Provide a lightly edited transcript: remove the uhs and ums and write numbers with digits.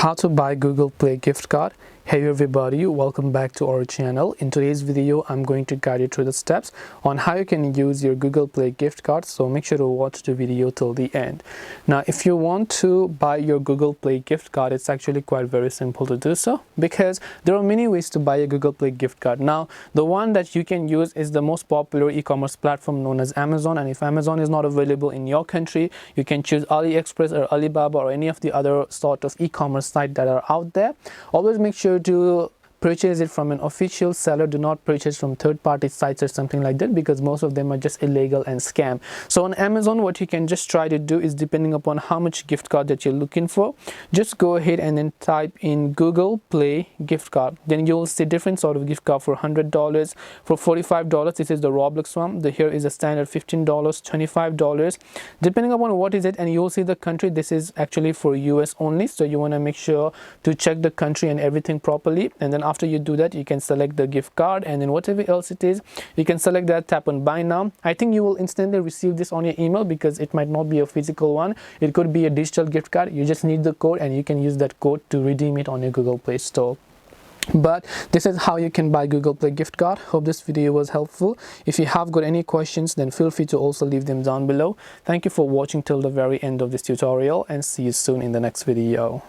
How to buy Google Play gift card. Hey everybody, welcome back to our channel. In today's video I'm going to guide you through the steps on how you can use your Google Play gift card, so make sure to watch the video till the end. Now if you want to buy your Google Play gift card, it's actually quite very simple to do so, because there are many ways to buy a Google Play gift card. Now the one that you can use is the most popular e-commerce platform known as Amazon, and if Amazon is not available in your country, you can choose AliExpress or Alibaba or any of the other sort of e-commerce sites that are out there. Always make sure to purchase it from an official seller. Do not purchase from third-party sites or something like that, because most of them are just illegal and scam. So on Amazon, what you can just try to do is, depending upon how much gift card that you're looking for, just go ahead and then type in Google Play gift card. Then you will see different sort of gift card for $100, for $45. This is the Roblox one. Here is a standard $15, $25, depending upon what is it, and you will see the country. This is actually for US only, so you want to make sure to check the country and everything properly. And then after you do that, you can select the gift card, and then whatever else it is, you can select that, tap on buy now. I think you will instantly receive this on your email, because it might not be a physical one. It could be a digital gift card. You just need the code, and you can use that code to redeem it on your Google Play Store. But this is how you can buy Google Play gift card. Hope this video was helpful. If you have got any questions, then feel free to also leave them down below. Thank you for watching till the very end of this tutorial, and see you soon in the next video.